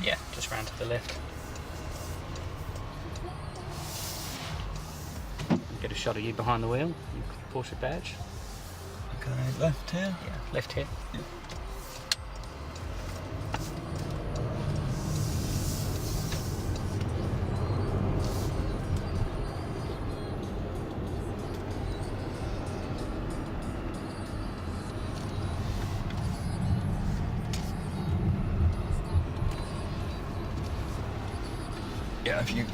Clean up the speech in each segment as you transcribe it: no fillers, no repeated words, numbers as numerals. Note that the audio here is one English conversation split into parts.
Yeah, just round to the left. Get a shot of you behind the wheel, Porsche badge. Okay, left here? Yeah, left here. Yeah. Yeah, if you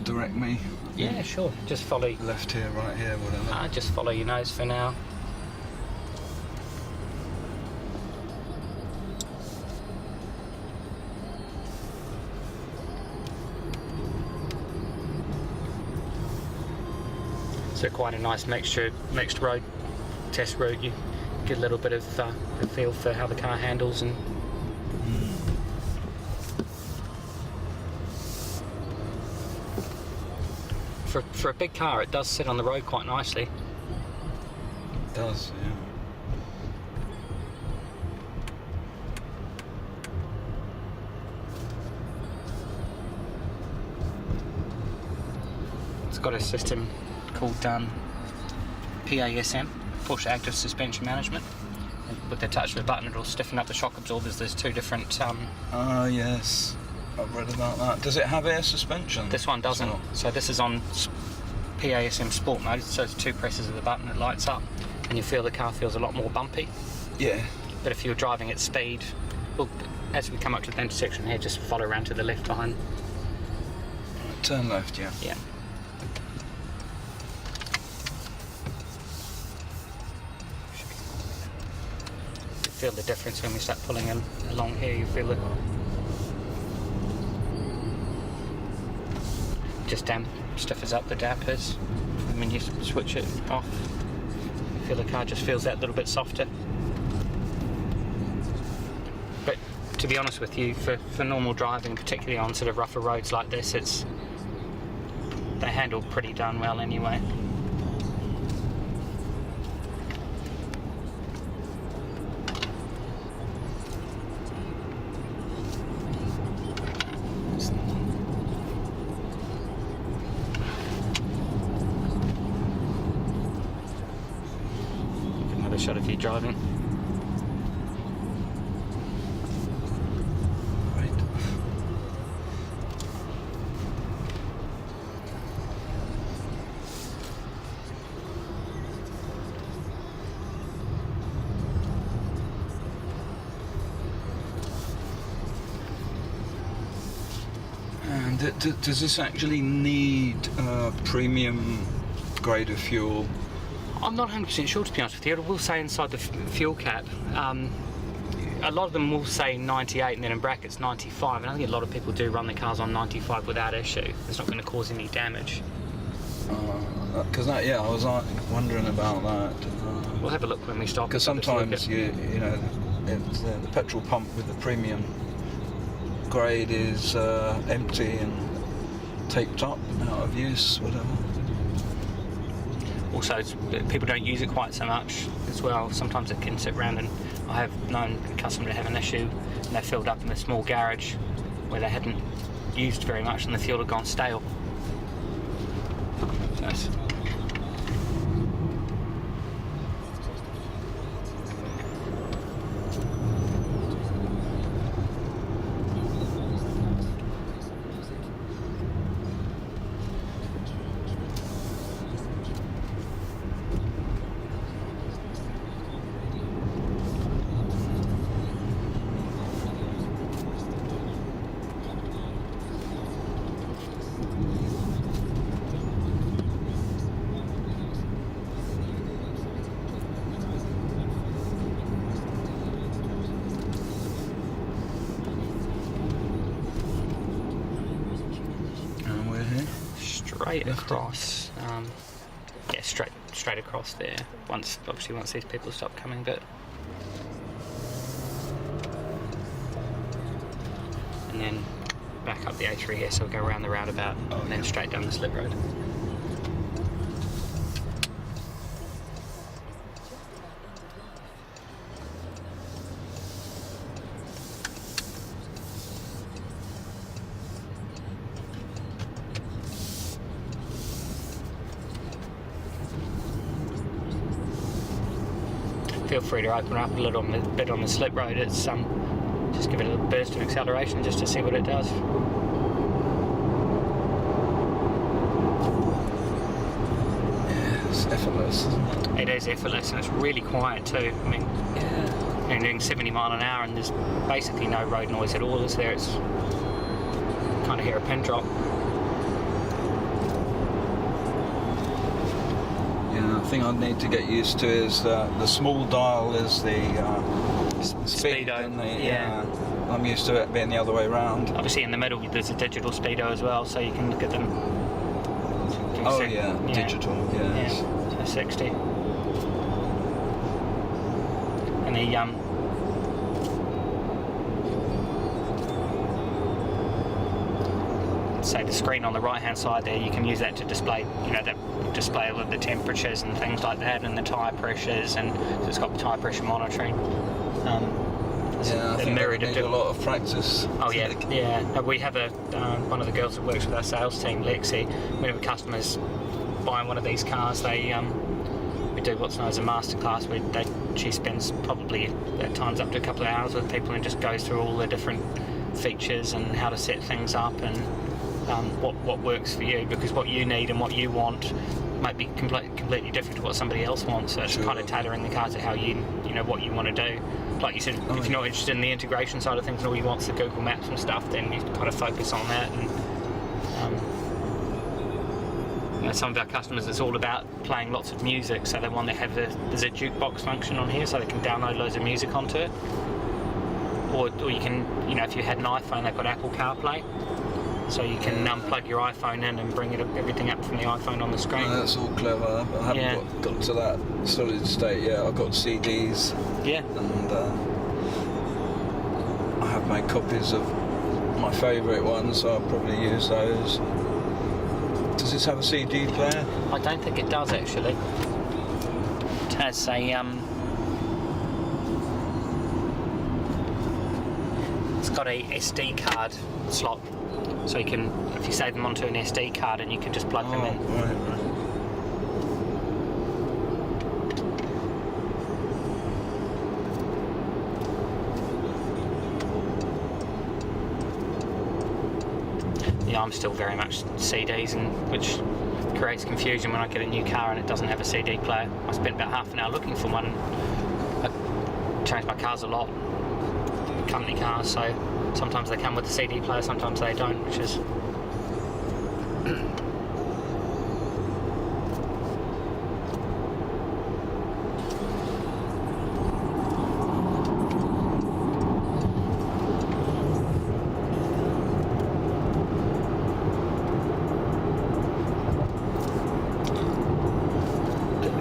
direct me. Yeah, sure. Just follow. Left here, right here, whatever. Just follow your nose for now. So quite a nice mixed road, test road. You get a little bit of a feel for how the car handles and. For a big car, it does sit on the road quite nicely. It does, yeah. It's got a system called PASM, Porsche Active Suspension Management. And with the touch of a button, it'll stiffen up the shock absorbers. There's two different. Yes. I've read about that. Does it have air suspension? This one doesn't. So this is on PASM Sport mode. So it's 2 presses of the button, it lights up, and you feel the car feels a lot more bumpy. Yeah. But if you're driving at speed, well, as we come up to the intersection here, just follow around to the left behind. Turn left, yeah. Yeah. You feel the difference when we start pulling in along here. You feel it. Just stiffens up the dampers, and when you switch it off, you feel the car just feels that little bit softer. But to be honest with you, for normal driving, particularly on sort of rougher roads like this, they handle pretty darn well anyway. Shot of you driving. Right. And does this actually need premium grade of fuel? I'm not 100% sure, to be honest with you. It will say inside the fuel cap, a lot of them will say 98 and then in brackets 95, and I think a lot of people do run the cars on 95 without issue. It's not going to cause any damage. Because I was wondering about that. We'll have a look when we stop. Because sometimes you know the petrol pump with the premium grade is empty and taped up, out of use, whatever. Also, people don't use it quite so much as well. Sometimes it can sit around, and I have known a customer to have an issue, and they filled up in a small garage where they hadn't used very much, and the fuel had gone stale. So straight across, yeah, straight across there. Once these people stop coming, but and then back up the A3 here, so we'll go around the roundabout and then straight down the slip road. feel free to open up a little bit on the slip road. It's just give it a little burst of acceleration just to see what it does. Yeah, it's effortless, isn't it? It is effortless, and it's really quiet too. I mean, Yeah. you're doing 70 mile an hour and there's basically no road noise at all, is there? It's kind of hear a pin drop. Yeah, the thing I need to get used to is the small dial is the speed. Speedo, And yeah. I'm used to it being the other way around. Obviously in the middle there's a digital speedo as well, so you can look at them. Oh yeah, digital, yes. Yeah, so 60. And the say the screen on the right hand side there, you can use that to display, display all of the temperatures and things like that, and the tyre pressures, and it's got tyre pressure monitoring. I think I need a lot of practice. Oh yeah, yeah. We have one of the girls that works with our sales team, Lexi. Whenever customers buy one of these cars, we do what's known as a masterclass. She spends probably at times up to a couple of hours with people and just goes through all the different features and how to set things up and what works for you, because what you need and what you want might be completely different to what somebody else wants. So it's kind of tailoring the car to how what you want to do. Like you said, if you're not interested in the integration side of things and all you want is the Google Maps and stuff, then you kind of focus on that. And some of our customers, it's all about playing lots of music, so they want to have there's a jukebox function on here, so they can download loads of music onto it. Or you can, if you had an iPhone, they've got Apple CarPlay. So you can plug your iPhone in and bring everything up from the iPhone on the screen. That's all clever. I haven't got to that solid state yet. I've got CDs. Yeah. And I have made copies of my favourite ones, so I'll probably use those. Does this have a CD player? I don't think it does actually. It has a it's got a SD card slot. So you can, if you save them onto an SD card, and you can just plug them in. Right. Yeah, I'm still very much CDs, and which creates confusion when I get a new car and it doesn't have a CD player. I spent about half an hour looking for one. I change my cars a lot, company cars, so sometimes they come with a CD player, sometimes they don't, which is it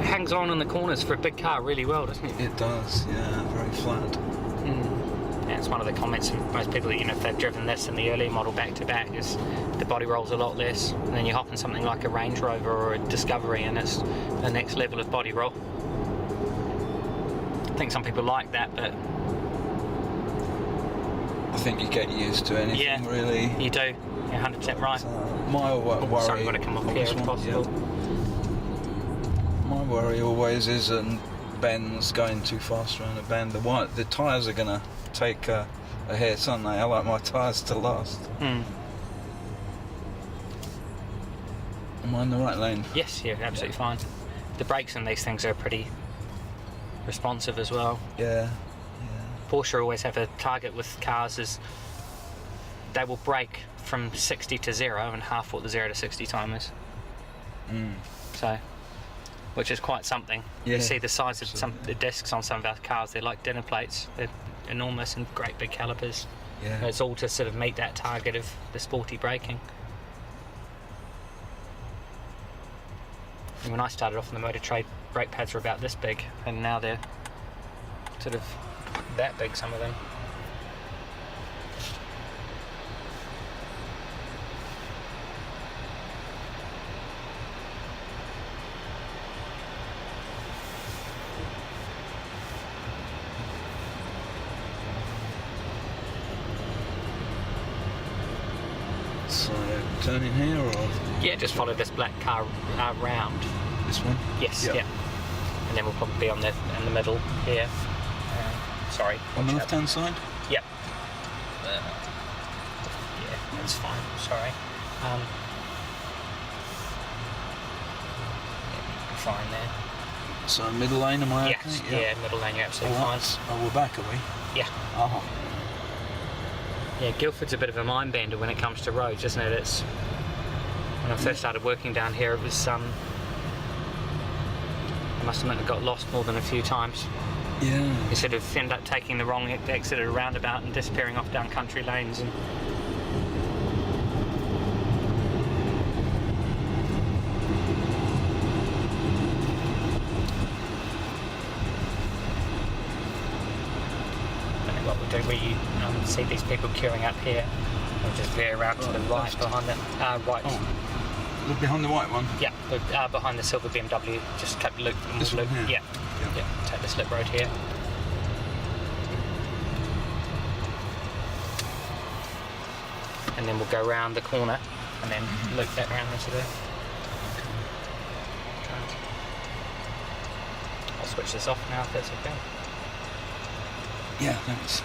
hangs on in the corners for a big car really well, doesn't it? It does, yeah, very flat. Yeah, it's one of the comments from most people that, if they've driven this in the early model back to back, is the body rolls a lot less. And then you hop in something like a Range Rover or a Discovery and it's the next level of body roll. I think some people like that, but I think you get used to anything, really. You do. You're 100% right. My worry... Sorry, I'm going to come up here if possible. Yeah. My worry always is bends going too fast around a bend. The tyres are going to take a hit, aren't they? I like my tyres to last. Am I in the right lane? Yes, you're absolutely fine. The brakes on these things are pretty responsive as well. Yeah. Porsche always have a target with cars is they will brake from 60 to 0 in half what the 0 to 60 time is. So, which is quite something. Yeah. You see the size of the discs on some of our cars, they're like dinner plates. They're enormous and great big calipers. Yeah. And it's all to sort of meet that target of the sporty braking. And when I started off in the motor trade, brake pads were about this big, and now they're sort of that big, some of them. So, turning here or? Yeah, just follow this black car round. This one? Yes, Yeah. yeah. and then we'll probably be in the middle here. Sorry. On the watch out. left-hand side? Yep. Yeah, that's fine. Sorry. Yeah, fine there. So middle lane, am I Yes, okay? yeah, middle lane, you're absolutely fine. Oh, we're back, are we? Yeah. Oh. Yeah, Guildford's a bit of a mind bender when it comes to roads, isn't it? When I first started working down here, it was I must admit I got lost more than a few times. Yeah. You sort of end up taking the wrong exit at a roundabout and disappearing off down country lanes. And what we'll do, we see these people queuing up here. We'll just veer around to the right left. behind them. Right. Oh. Look behind the white one? Yeah, behind the silver BMW. Just cut loop. This one here? Yeah. Yeah. Take the slip road here. And then we'll go round the corner and then loop that round into there. I'll switch this off now if that's okay. Yeah, thanks.